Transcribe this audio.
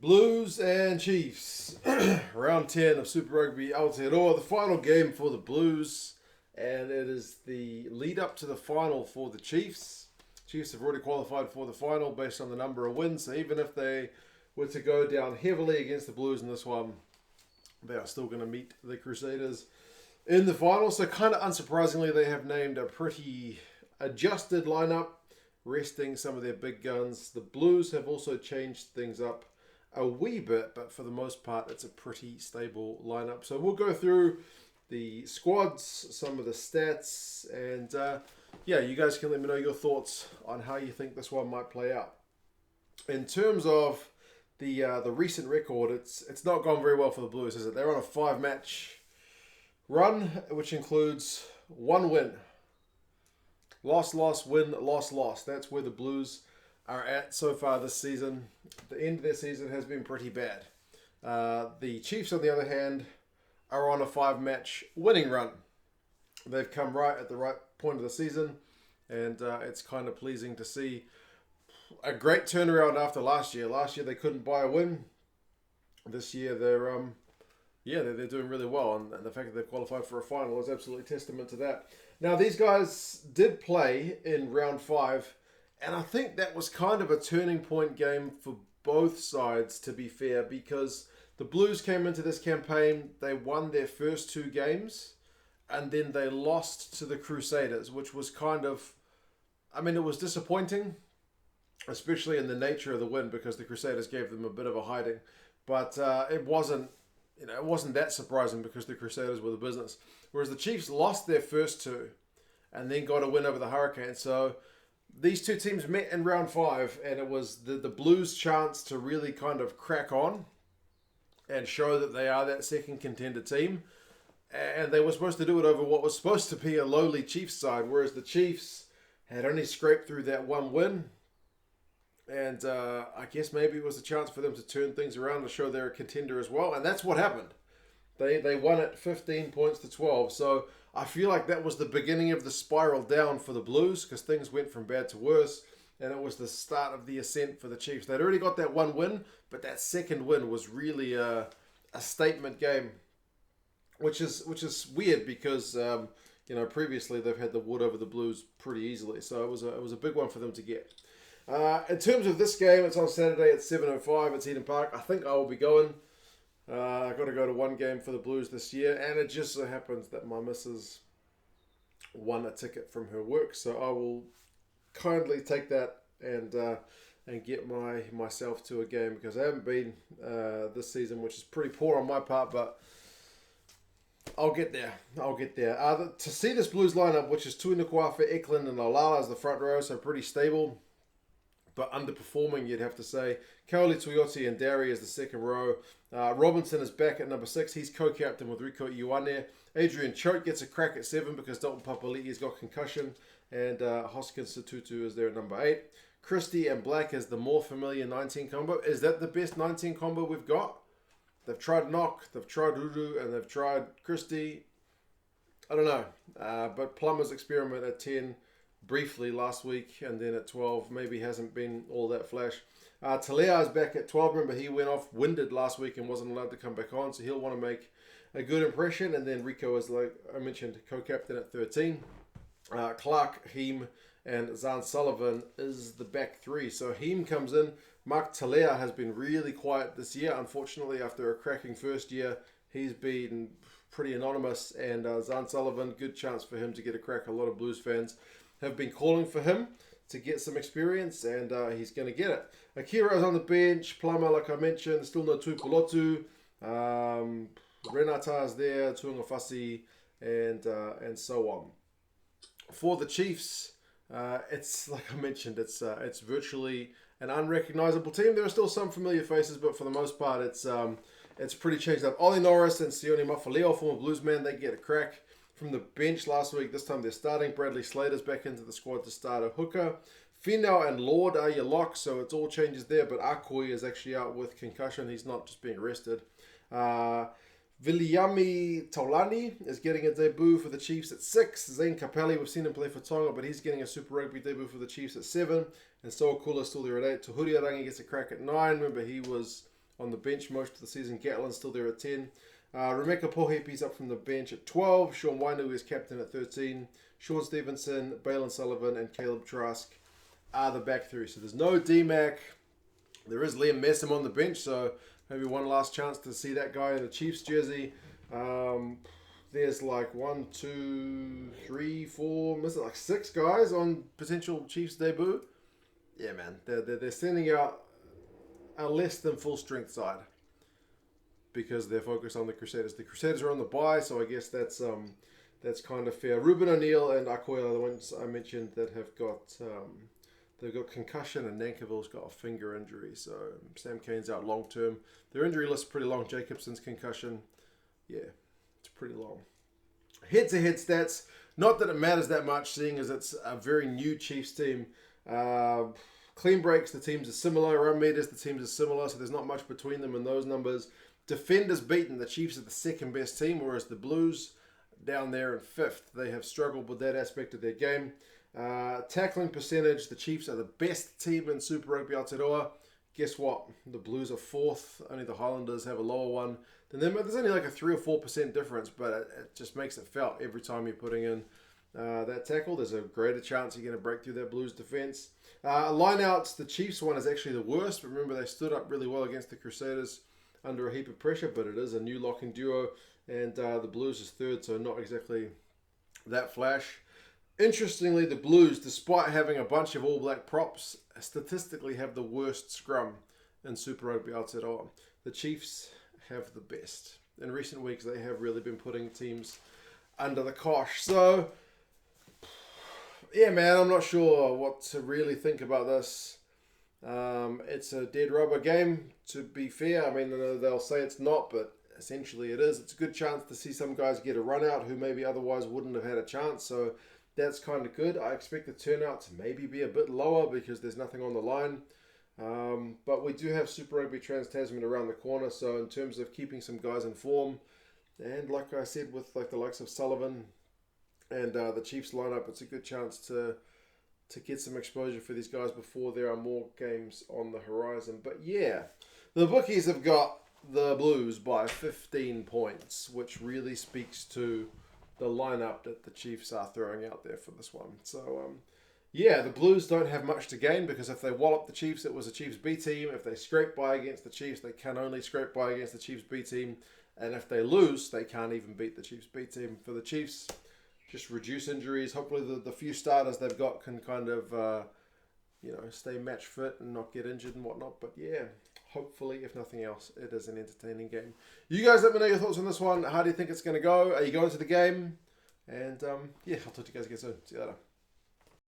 Blues and Chiefs. Round 10 of Super Rugby Aotearoa. The final game for the Blues. And it is the lead up to the final for the Chiefs. Chiefs have already qualified for the final based on the number of wins. So even if they were to go down heavily against the Blues in this one, they are still going to meet the Crusaders in the final. So kind of unsurprisingly, they have named a pretty adjusted lineup, resting some of their big guns. The Blues have also changed things up a wee bit, but for the most part, it's a pretty stable lineup. So we'll go through the squads, some of the stats, and yeah, you guys can let me know your thoughts on how you think this one might play out. In terms of the recent record, it's not gone very well for the Blues, is it? They're on a 5-match run, which includes one win. Loss, win, loss. That's where the Blues are at so far this season. The end of their season has been pretty bad. The Chiefs, on the other hand, are on a 5-match winning run. They've come right at the right point of the season, and it's kind of pleasing to see a great turnaround after last year. Last year they couldn't buy a win. This year they're doing really well, and the fact that they've qualified for a final is absolutely testament to that. Now, these guys did play in round 5, and I think that was kind of a turning point game for both sides, to be fair, because the Blues came into this campaign, they won their first 2 games, and then they lost to the Crusaders, which was kind of, it was disappointing, especially in the nature of the win, because the Crusaders gave them a bit of a hiding. But it wasn't that surprising because the Crusaders were the business. Whereas the Chiefs lost their first 2 and then got a win over the Hurricanes. So these 2 teams met in round 5, and it was the Blues' chance to really kind of crack on and show that they are that second contender team. And they were supposed to do it over what was supposed to be a lowly Chiefs side, whereas the Chiefs had only scraped through that one win. And I guess maybe it was a chance for them to turn things around and show they're a contender as well. And that's what happened. They won it 15 points to 12. So I feel like that was the beginning of the spiral down for the Blues, because things went from bad to worse. And it was the start of the ascent for the Chiefs. They'd already got that one win, but that second win was really a statement game, which is weird because previously they've had the wood over the Blues pretty easily. So it was a big one for them to get. In terms of this game, it's on Saturday at 7:05 at Eden Park. I think I will be going. I've got to go to one game for the Blues this year, and it just so happens that my missus won a ticket from her work, so I will kindly take that and get myself to a game, because I haven't been this season, which is pretty poor on my part, but I'll get there. To see this Blues lineup, which is Tuungafasi, Eklund, and Laulala as the front row, so pretty stable, but underperforming, you'd have to say. Cowley-Tuioti and Darry is the second row. Robinson is back at number 6. He's co-captain with Rieko, Ioane. Adrian Choat gets a crack at 7 because Dalton Papali'i's got concussion. And Hoskins Sotutu is there at number 8. Christie and Black is the more familiar 19 combo. Is that the best 19 combo we've got? They've tried Knock, they've tried Goodhue, and they've tried Christie. I don't know. But Plummer's experiment at 10 briefly last week, and then at 12 maybe hasn't been all that flash. Tele'a is back at 12. Remember, he went off winded last week and wasn't allowed to come back on, so he'll want to make a good impression. And then Rieko is, like I mentioned, co-captain at 13. Clarke, Heem, and Zarn Sullivan is the back 3. So Heem comes in. Tele'a has been really quiet this year. Unfortunately, after a cracking first year, he's been pretty anonymous. And Zarn Sullivan, good chance for him to get a crack. A lot of Blues fans have been calling for him to get some experience, and he's going to get it. Akira is on the bench. Plummer, like I mentioned, still no Tuungafasi. Renata is there, Tuungafasi, and so on. For the Chiefs, it's like I mentioned, it's virtually an unrecognizable team. There are still some familiar faces, but for the most part, it's pretty changed up. Ollie Norris and Sione Mafaleo, former Bluesman, they get a crack from the bench last week. This time they're starting. Bradley Slater's back into the squad to start a hooker. Finlay and Lord are your locks, so it's all changes there. But Akoi is actually out with concussion. He's not just being rested. Viliami Taulani is getting a debut for the Chiefs at 6. Zane Capelli, we've seen him play for Tonga, but he's getting a Super Rugby debut for the Chiefs at 7. And Soakula still there at 8. Tuhuriarangi gets a crack at 9. Remember, he was on the bench most of the season. Gatlin's still there at 10. Remeka Pohepi's up from the bench at 12. Sean Wainu is captain at 13. Sean Stevenson, Balin Sullivan, and Caleb Trask are the back three. So there's no D-Mac. There is Liam Messam on the bench, so maybe one last chance to see that guy in a Chiefs jersey. There's like 1, 2, 3, 4, missing like 6 guys on potential Chiefs debut. Yeah, man, they're sending out a less than full strength side because they're focused on the Crusaders. The Crusaders are on the bye, so I guess that's kind of fair. Ruben O'Neill and Akoya are the ones I mentioned that have got they've got concussion, and Nankiville's got a finger injury. So Sam Kane's out long term. Their injury list is pretty long. Jacobson's concussion, yeah, it's pretty long. Head-to-head stats, not that it matters that much, seeing as it's a very new Chiefs team. Clean breaks, the teams are similar. Run meters, the teams are similar, so there's not much between them in those numbers. Defenders beaten, the Chiefs are the second best team, whereas the Blues down there in 5th. They have struggled with that aspect of their game. Tackling percentage, the Chiefs are the best team in Super Rugby Aotearoa. Guess what? The Blues are 4th. Only the Highlanders have a lower one than them. There's only like a 3 or 4% difference, but it just makes it felt every time you're putting in that tackle. There's a greater chance you're going to break through that Blues defense. Lineouts, the Chiefs one is actually the worst. But remember, they stood up really well against the Crusaders under a heap of pressure, but it is a new locking duo, and the Blues is 3rd, so not exactly that flash. Interestingly, the Blues, despite having a bunch of All Black props, statistically have the worst scrum in Super Rugby Aotearoa. The Chiefs have the best. In recent weeks, they have really been putting teams under the cosh. So, yeah, man, I'm not sure what to really think about this. It's a dead rubber game, to be fair. I mean, they'll say it's not, but essentially it is. It's a good chance to see some guys get a run out who maybe otherwise wouldn't have had a chance. So that's kind of good. I expect the turnout to maybe be a bit lower because there's nothing on the line. But we do have Super Rugby Trans-Tasman around the corner. So in terms of keeping some guys in form, and like I said, with like the likes of Sullivan and the Chiefs lineup, it's a good chance to get some exposure for these guys before there are more games on the horizon. But yeah, the bookies have got the Blues by 15 points, which really speaks to the lineup that the Chiefs are throwing out there for this one. So, yeah, the Blues don't have much to gain because if they wallop the Chiefs, it was a Chiefs B team. If they scrape by against the Chiefs, they can only scrape by against the Chiefs B team. And if they lose, they can't even beat the Chiefs B team. For the Chiefs, just reduce injuries. Hopefully the few starters they've got can kind of, stay match fit and not get injured and whatnot. But yeah, hopefully, if nothing else, it is an entertaining game. You guys let me know your thoughts on this one. How do you think it's going to go? Are you going to the game? And yeah, I'll talk to you guys again soon. See you later.